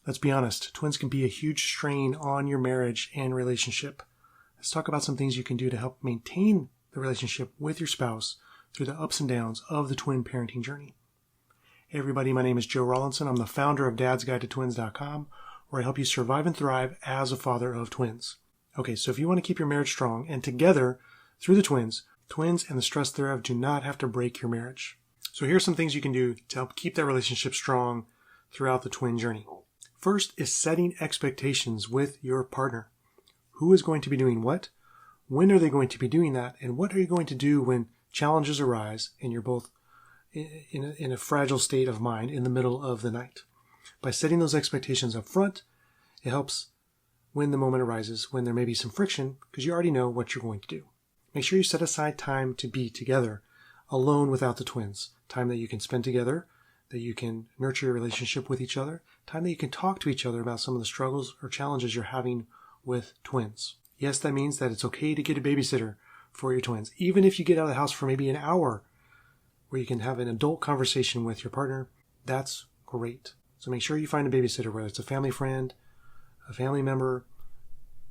Let's be honest, twins can be a huge strain on your marriage and relationship. Let's talk about some things you can do to help maintain the relationship with your spouse through the ups and downs of the twin parenting journey. Hey everybody, my name is Joe Rawlinson. I'm the founder of dadsguidetotwins.com, where I help you survive and thrive as a father of twins. Okay, so if you want to keep your marriage strong and together through the twins and the stress thereof do not have to break your marriage. So here's some things you can do to help keep that relationship strong throughout the twin journey. First is setting expectations with your partner. Who is going to be doing what? When are they going to be doing that? And what are you going to do when challenges arise and you're both in a fragile state of mind in the middle of the night? By setting those expectations up front, it helps when the moment arises, when there may be some friction, because you already know what you're going to do. Make sure you set aside time to be together, alone without the twins. Time that you can spend together, that you can nurture your relationship with each other, time that you can talk to each other about some of the struggles or challenges you're having with twins. Yes, that means that it's okay to get a babysitter for your twins, even if you get out of the house for maybe an hour where you can have an adult conversation with your partner. That's great. So make sure you find a babysitter, whether it's a family friend, a family member,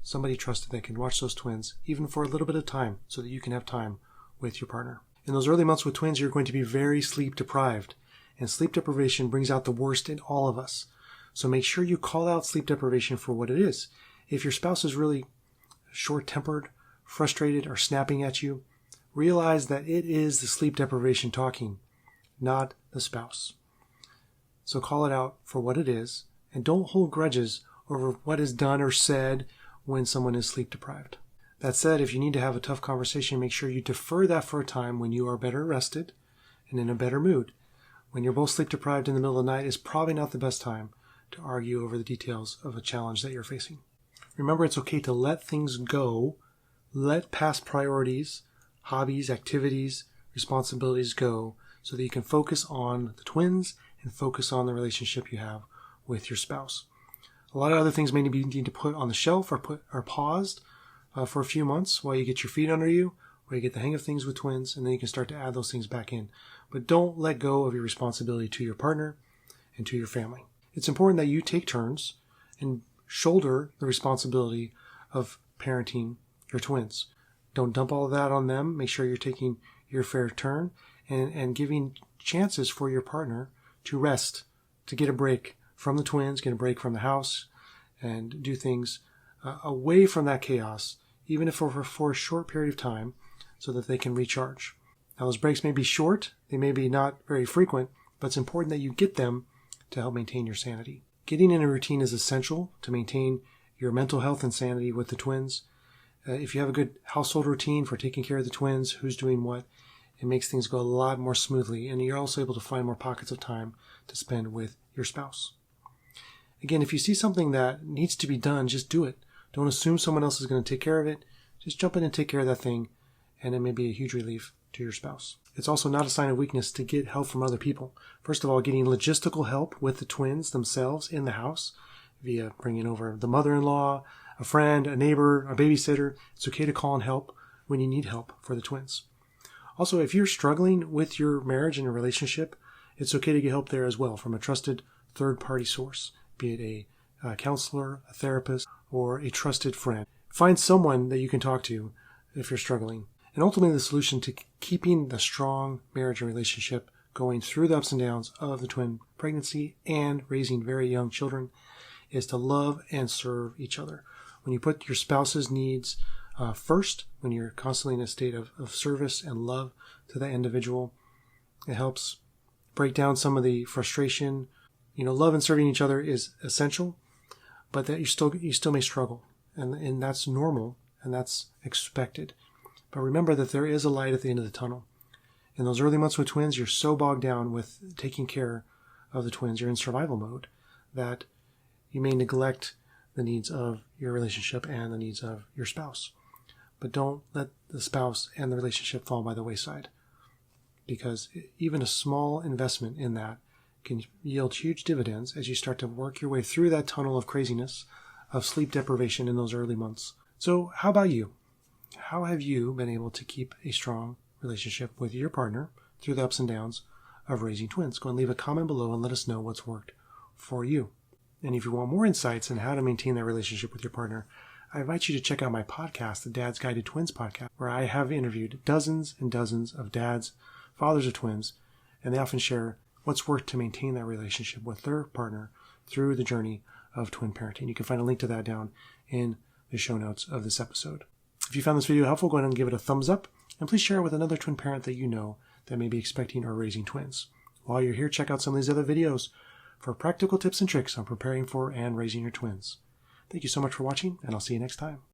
somebody trusted that can watch those twins, even for a little bit of time, so that you can have time with your partner. In those early months with twins, you're going to be very sleep deprived. And sleep deprivation brings out the worst in all of us. So make sure you call out sleep deprivation for what it is. If your spouse is really short-tempered, frustrated, or snapping at you, realize that it is the sleep deprivation talking, not the spouse. So call it out for what it is, and don't hold grudges over what is done or said when someone is sleep deprived. That said, if you need to have a tough conversation, make sure you defer that for a time when you are better rested and in a better mood. When you're both sleep deprived in the middle of the night is probably not the best time to argue over the details of a challenge that you're facing. Remember, it's okay to let things go, let past priorities, hobbies, activities, responsibilities go so that you can focus on the twins and focus on the relationship you have with your spouse. A lot of other things may need to put on the shelf or paused for a few months while you get your feet under you, where you get the hang of things with twins, and then you can start to add those things back in. But don't let go of your responsibility to your partner and to your family. It's important that you take turns and shoulder the responsibility of parenting your twins. Don't dump all of that on them. Make sure you're taking your fair turn and giving chances for your partner to rest, to get a break from the twins, get a break from the house, and do things away from that chaos, even if for a short period of time, so that they can recharge. Now, those breaks may be short, they may be not very frequent, but it's important that you get them to help maintain your sanity. Getting in a routine is essential to maintain your mental health and sanity with the twins. If you have a good household routine for taking care of the twins, who's doing what, it makes things go a lot more smoothly, and you're also able to find more pockets of time to spend with your spouse. Again, if you see something that needs to be done, just do it. Don't assume someone else is going to take care of it. Just jump in and take care of that thing, and it may be a huge relief to your spouse. It's also not a sign of weakness to get help from other people. First of all, getting logistical help with the twins themselves in the house via bringing over the mother-in-law, a friend, a neighbor, a babysitter. It's okay to call and help when you need help for the twins. Also, if you're struggling with your marriage and your relationship, it's okay to get help there as well from a trusted third-party source, be it a counselor, a therapist, or a trusted friend. Find someone that you can talk to if you're struggling. And ultimately, the solution to keeping the strong marriage and relationship going through the ups and downs of the twin pregnancy and raising very young children is to love and serve each other. When you put your spouse's needs first, when you're constantly in a state of service and love to that individual, it helps break down some of the frustration. Love and serving each other is essential, but that you still may struggle, and that's normal and that's expected. But remember that there is a light at the end of the tunnel. In those early months with twins, you're so bogged down with taking care of the twins, you're in survival mode, that you may neglect the needs of your relationship and the needs of your spouse. But don't let the spouse and the relationship fall by the wayside, because even a small investment in that can yield huge dividends as you start to work your way through that tunnel of craziness, of sleep deprivation in those early months. So how about you? How have you been able to keep a strong relationship with your partner through the ups and downs of raising twins? Go and leave a comment below and let us know what's worked for you. And if you want more insights on how to maintain that relationship with your partner, I invite you to check out my podcast, the Dad's Guide to Twins podcast, where I have interviewed dozens and dozens of dads, fathers of twins, and they often share what's worked to maintain that relationship with their partner through the journey of twin parenting. You can find a link to that down in the show notes of this episode. If you found this video helpful, go ahead and give it a thumbs up, and please share it with another twin parent that you know that may be expecting or raising twins. While you're here, check out some of these other videos for practical tips and tricks on preparing for and raising your twins. Thank you so much for watching, and I'll see you next time.